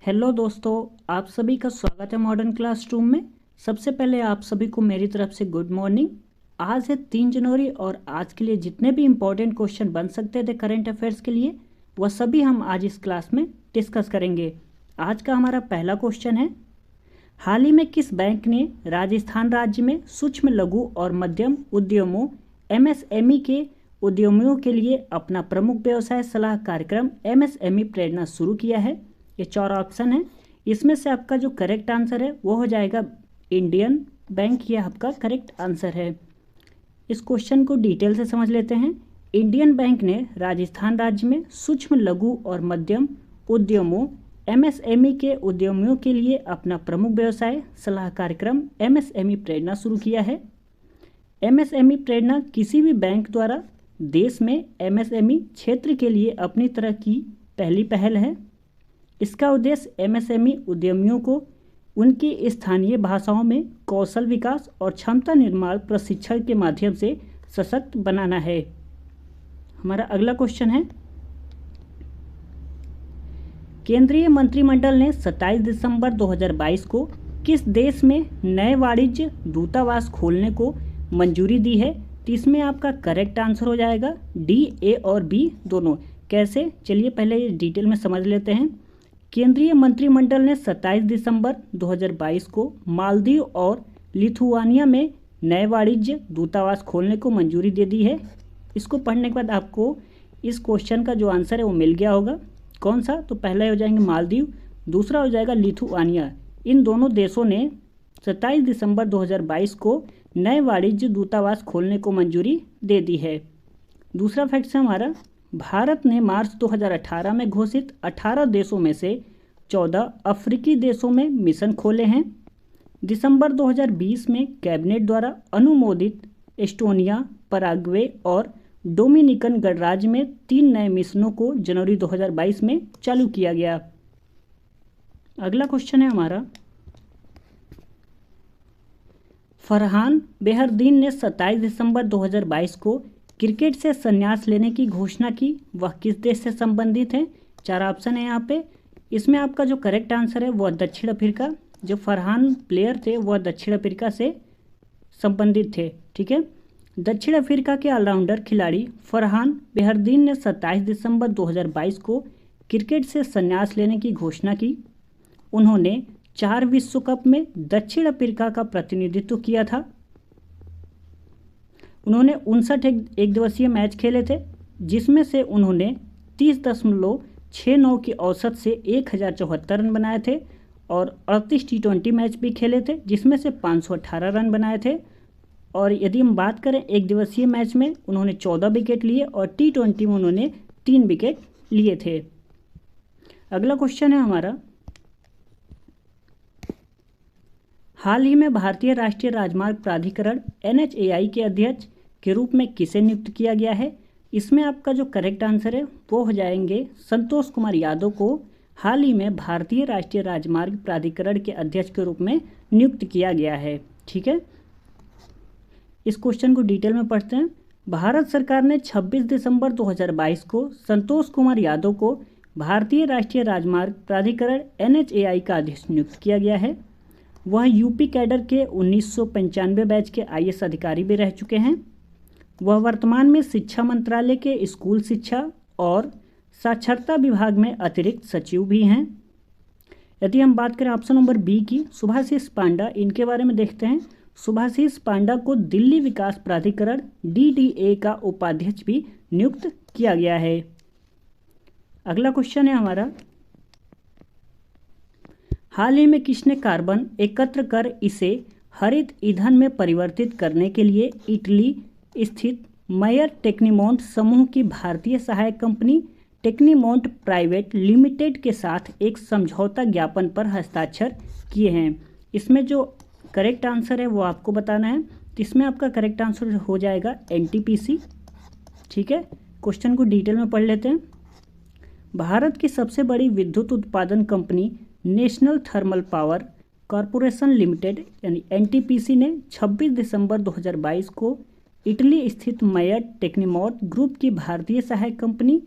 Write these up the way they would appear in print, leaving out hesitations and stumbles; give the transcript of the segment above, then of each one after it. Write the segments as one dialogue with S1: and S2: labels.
S1: Hello दोस्तों, आप सभी का स्वागत है मॉडर्न क्लासरूम में। सबसे पहले आप सभी को मेरी तरफ से गुड मॉर्निंग। आज है 3 जनवरी और आज के लिए जितने भी इम्पोर्टेंट क्वेश्चन बन सकते थे करंट अफेयर्स के लिए, वह सभी हम आज इस क्लास में डिस्कस करेंगे। आज का हमारा पहला क्वेश्चन है, हाल ही में किस बैंक ने राजस्थान राज्य में सूक्ष्म लघु और मध्यम उद्यमों एमएसएमई के उद्यमियों के लिए अपना प्रमुख व्यवसाय सलाह कार्यक्रम एमएसएमई प्रेरणा शुरू किया है। ये 4 ऑप्शन है, इसमें से आपका जो करेक्ट आंसर है वो हो जाएगा इंडियन बैंक। ये आपका करेक्ट आंसर है। इस क्वेश्चन को डिटेल से समझ लेते हैं। इंडियन बैंक ने राजस्थान राज्य में सूक्ष्म लघु और मध्यम उद्यमों एमएसएमई के उद्यमियों के लिए अपना प्रमुख व्यवसाय सलाह कार्यक्रम एमएसएमई प्रेरणा शुरू किया है। एमएसएमई प्रेरणा किसी भी बैंक द्वारा देश में एमएसएमई क्षेत्र के लिए अपनी तरह की पहली पहल है। इसका उद्देश्य एमएसएमई उद्यमियों को उनकी स्थानीय भाषाओं में कौशल विकास और क्षमता निर्माण प्रशिक्षण के माध्यम से सशक्त बनाना है। हमारा अगला क्वेश्चन है, केंद्रीय मंत्रिमंडल ने 27 दिसंबर 2022 को किस देश में नए वाणिज्य दूतावास खोलने को मंजूरी दी है? तो इसमें आपका करेक्ट आंसर हो जाएगा डी, ए और बी दोनों। कैसे, चलिए पहले ये डिटेल में समझ लेते हैं। केंद्रीय मंत्रिमंडल ने 27 दिसंबर 2022 को मालदीव और लिथुआनिया में नए वाणिज्य दूतावास खोलने को मंजूरी दे दी है। इसको पढ़ने के बाद आपको इस क्वेश्चन का जो आंसर है वो मिल गया होगा। कौन सा? तो पहला हो जाएंगे मालदीव, दूसरा हो जाएगा लिथुआनिया। इन दोनों देशों ने 27 दिसंबर 2022 को नए वाणिज्य दूतावास खोलने को मंजूरी दे दी है। दूसरा फैक्ट है हमारा, भारत ने मार्च 2018 में घोषित 18 देशों में से 14 अफ्रीकी देशों में मिशन खोले हैं। दिसंबर 2020 में कैबिनेट द्वारा अनुमोदित एस्टोनिया, पराग्वे और डोमिनिकन गणराज्य में 3 नए मिशनों को जनवरी 2022 में चालू किया गया। अगला क्वेश्चन है हमारा, फरहान बेहरदीन ने 27 दिसंबर 2022 को क्रिकेट से संन्यास लेने की घोषणा की। वह किस देश से संबंधित है? 4 ऑप्शन है यहाँ पे। इसमें आपका जो करेक्ट आंसर है वह दक्षिण अफ्रीका। जो फरहान प्लेयर थे वह दक्षिण अफ्रीका से संबंधित थे। ठीक है। दक्षिण अफ्रीका के ऑलराउंडर खिलाड़ी फरहान बेहरदीन ने 27 दिसंबर 2022 को क्रिकेट से संन्यास लेने की घोषणा की। उन्होंने 4 विश्व कप में दक्षिण अफ्रीका का प्रतिनिधित्व किया था। उन्होंने 59 एक दिवसीय मैच खेले थे, जिसमें से उन्होंने 30.69 की औसत से 1074 रन बनाए थे और 38 टी20 मैच भी खेले थे, जिसमें से 518 रन बनाए थे। और यदि हम बात करें एक दिवसीय मैच में उन्होंने 14 विकेट लिए और टी20 में उन्होंने 3 विकेट लिए थे। अगला क्वेश्चन है हमारा, हाल ही में भारतीय राष्ट्रीय राजमार्ग प्राधिकरण NHAI के अध्यक्ष के रूप में किसे नियुक्त किया गया है? इसमें आपका जो करेक्ट आंसर है वो हो जाएंगे संतोष कुमार यादव को हाल ही में भारतीय राष्ट्रीय राजमार्ग प्राधिकरण के अध्यक्ष के रूप में नियुक्त किया गया है। ठीक है। इस क्वेश्चन को डिटेल में पढ़ते हैं। भारत सरकार ने 26 दिसंबर 2022 को संतोष कुमार यादव को भारतीय राष्ट्रीय राजमार्ग प्राधिकरण NHAI का अध्यक्ष नियुक्त किया गया है। वह यूपी कैडर के 1995 बैच के IAS अधिकारी भी रह चुके हैं। वह वर्तमान में शिक्षा मंत्रालय के स्कूल शिक्षा और साक्षरता विभाग में अतिरिक्त सचिव भी हैं। यदि हम बात करें ऑप्शन नंबर बी की, सुभाषिष पांडा, इनके बारे में देखते हैं। सुभाषिष पांडा को दिल्ली विकास प्राधिकरण DDA का उपाध्यक्ष भी नियुक्त किया गया है। अगला क्वेश्चन है हमारा, हाल ही में किसने कार्बन एकत्र कर इसे हरित ईंधन में परिवर्तित करने के लिए इटली स्थित मेयर टेक्नीमोंट समूह की भारतीय सहायक कंपनी टेक्नीमोंट प्राइवेट लिमिटेड के साथ एक समझौता ज्ञापन पर हस्ताक्षर किए हैं? इसमें जो करेक्ट आंसर है वो आपको बताना है। तो इसमें आपका करेक्ट आंसर हो जाएगा NTPC। ठीक है। क्वेश्चन को डिटेल में पढ़ लेते हैं। भारत की सबसे बड़ी विद्युत उत्पादन company national thermal power corporation limited यानी NTPC ने 26 दिसंबर 2022 को इटली स्थित मेयर टेक्नीमोंट ग्रुप की भारतीय सहायक कंपनी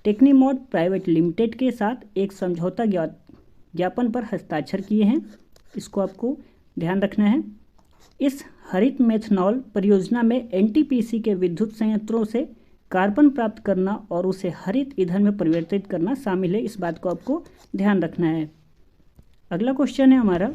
S1: टेक्नीमोंट प्राइवेट लिमिटेड के साथ एक समझौता ज्ञापन पर हस्ताक्षर किए हैं। इसको आपको ध्यान रखना है। इस हरित मेथनॉल परियोजना में एनटीपीसी के विद्युत संयंत्रों से कार्बन प्राप्त करना और उसे हरित ईंधन में परिवर्तित करना शामिल है। इस बात को आपको ध्यान रखना है। अगला क्वेश्चन है हमारा,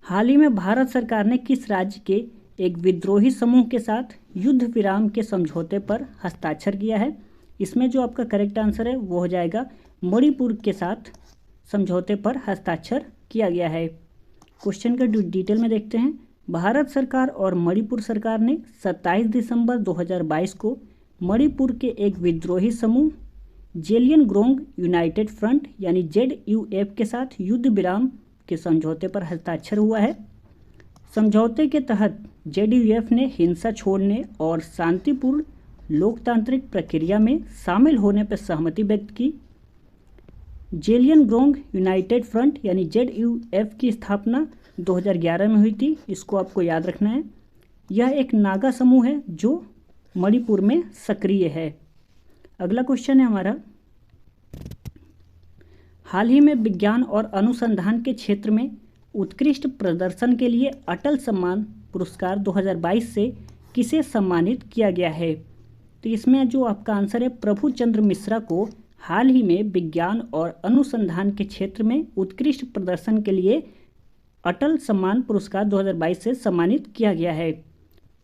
S1: हाल ही में भारत सरकार ने किस राज्य के एक विद्रोही समूह के साथ युद्ध विराम के समझौते पर हस्ताक्षर किया है? इसमें जो आपका करेक्ट आंसर है वो हो जाएगा मणिपुर के साथ समझौते पर हस्ताक्षर किया गया है। क्वेश्चन का डिटेल में देखते हैं। भारत सरकार और मणिपुर सरकार ने 27 दिसंबर 2022 को मणिपुर के एक विद्रोही समूह जेलियनग्रोंग यूनाइटेड फ्रंट यानी ZUF के साथ युद्ध विराम के समझौते पर हस्ताक्षर हुआ है। समझौते के तहत ZUF ने हिंसा छोड़ने और शांतिपूर्ण लोकतांत्रिक प्रक्रिया में शामिल होने पर सहमति व्यक्त की। जेलियनग्रोंग यूनाइटेड फ्रंट यानी ZUF की स्थापना 2011 में हुई थी। इसको आपको याद रखना है। यह एक नागा समूह है जो मणिपुर में सक्रिय है। अगला क्वेश्चन है हमारा, हाल ही में विज्ञान और अनुसंधान के क्षेत्र में उत्कृष्ट प्रदर्शन के लिए अटल सम्मान पुरस्कार 2022 से किसे सम्मानित किया गया है? तो इसमें जो आपका आंसर है प्रभु चंद्र मिश्रा को हाल ही में विज्ञान और अनुसंधान के क्षेत्र में उत्कृष्ट प्रदर्शन के लिए अटल सम्मान पुरस्कार 2022 से सम्मानित किया गया है।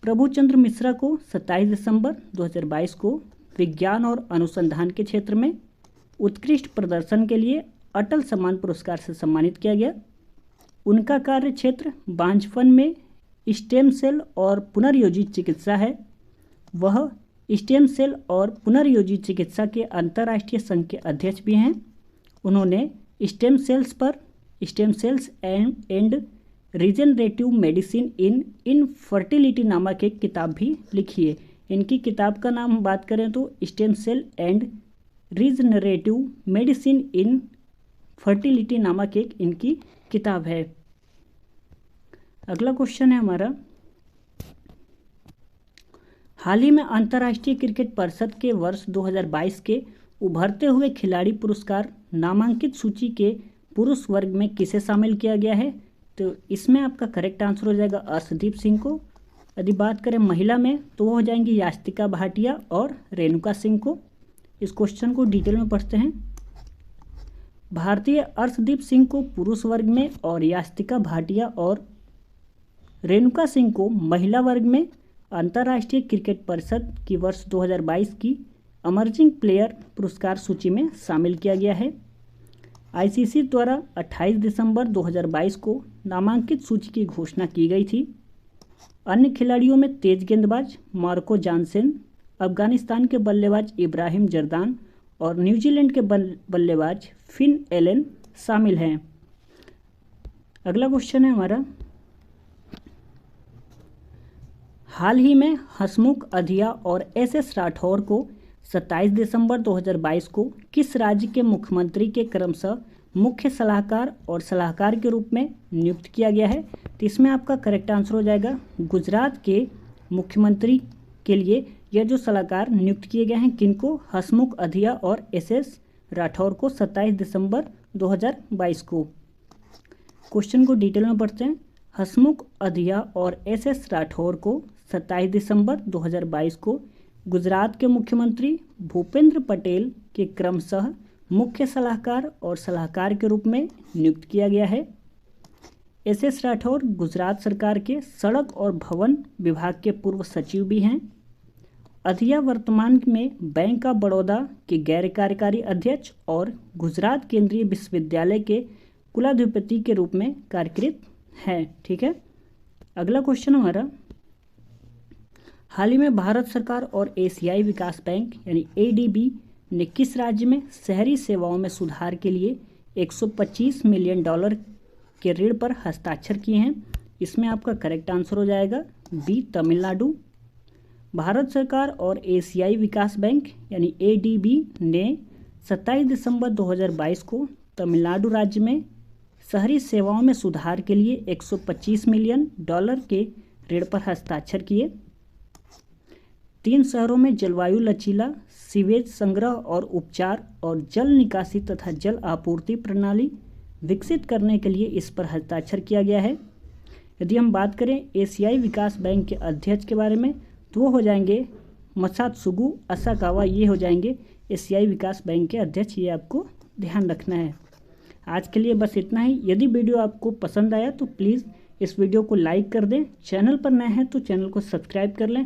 S1: प्रभु चंद्र मिश्रा को 27 दिसंबर 2022 को विज्ञान और अनुसंधान के क्षेत्र में उत्कृष्ट प्रदर्शन के लिए अटल सम्मान पुरस्कार से सम्मानित किया गया। उनका कार्य क्षेत्र बांझपन में स्टेम सेल और पुनर्योजित चिकित्सा है। वह स्टेम सेल और पुनर्योजित चिकित्सा के अंतर्राष्ट्रीय संघ के अध्यक्ष भी हैं। उन्होंने stem cells and regenerative medicine in infertility नामक एक किताब भी लिखी है। इनकी किताब का नाम हम बात करें तो stem cell and regenerative medicine in fertility नामक एक इनकी किताब है। अगला क्वेश्चन है हमारा, हाल ही में अंतर्राष्ट्रीय क्रिकेट परिषद के वर्ष 2022 के उभरते हुए खिलाड़ी पुरस्कार नामांकित सूची के पुरुष वर्ग में किसे शामिल किया गया है? तो इसमें आपका करेक्ट आंसर हो जाएगा अर्शदीप सिंह को। यदि बात करें महिला में तो वो हो जाएंगी यास्तिका भाटिया और रेणुका सिंह को। इस क्वेश्चन को डिटेल में पढ़ते हैं। भारतीय अर्शदीप सिंह को पुरुष वर्ग में और यास्तिका भाटिया और रेणुका सिंह को महिला वर्ग में अंतर्राष्ट्रीय क्रिकेट परिषद की वर्ष 2022 की अमर्जिंग प्लेयर पुरस्कार सूची में शामिल किया गया है। आईसीसी द्वारा 28 दिसंबर 2022 को नामांकित सूची की घोषणा की गई थी। अन्य खिलाड़ियों में तेज गेंदबाज मार्को जानसेन, अफगानिस्तान के बल्लेबाज इब्राहिम जर्दान और न्यूजीलैंड के बल्लेबाज फिन एलन शामिल हैं। अगला क्वेश्चन है हमारा, हाल ही में हसमुख अधिया और एसएस राठौर को 27 दिसंबर 2022 को किस राज्य के मुख्यमंत्री के क्रमशः मुख्य सलाहकार और सलाहकार के रूप में नियुक्त किया गया है? तो इसमें आपका करेक्ट आंसर हो जाएगा गुजरात के मुख्यमंत्री के लिए यह जो सलाहकार नियुक्त किए गए हैं किनको? हसमुख अधिया और एसएस राठौर को 27 दिसंबर 2022 को। क्वेश्चन को डिटेल में पढ़ते हैं। हसमुख अधिया और एसएस राठौर को 27 दिसंबर 2022 को गुजरात के मुख्यमंत्री भूपेंद्र पटेल के क्रमशः मुख्य सलाहकार और सलाहकार के रूप में नियुक्त किया गया है। एसएस राठौर गुजरात सरकार के सड़क और भवन विभाग के पूर्व सचिव भी हैं। अधिया वर्तमान में बैंक ऑफ बड़ौदा के गैर कार्यकारी अध्यक्ष और गुजरात केंद्रीय विश्वविद्यालय के कुलाधिपति के रूप में कार्यरत हैं। ठीक है। अगला क्वेश्चन हमारा, हाल ही में भारत सरकार और एशियाई विकास बैंक यानी एडीबी ने किस राज्य में शहरी सेवाओं में सुधार के लिए $125 मिलियन के ऋण पर हस्ताक्षर किए हैं? इसमें आपका करेक्ट आंसर हो जाएगा बी तमिलनाडु। भारत सरकार और एशियाई विकास बैंक यानी एडीबी ने 27 दिसंबर 2022 को तमिलनाडु राज्य में शहरी सेवाओं में सुधार के लिए $125 मिलियन के ऋण पर हस्ताक्षर किए। 3 शहरों में जलवायु लचीला, सीवेज संग्रह और उपचार और जल निकासी तथा जल आपूर्ति प्रणाली विकसित करने के लिए इस पर हस्ताक्षर किया गया है। यदि हम बात करें एशियाई विकास बैंक के अध्यक्ष के बारे में तो वो हो जाएंगे मसात्सुगु असाकावा, ये हो जाएंगे एशियाई विकास बैंक के अध्यक्ष। ये आपको ध्यान रखना है। आज के लिए बस इतना ही। यदि वीडियो आपको पसंद आया तो प्लीज़ इस वीडियो को लाइक कर दें। चैनल पर नए हैं तो चैनल को सब्सक्राइब कर लें।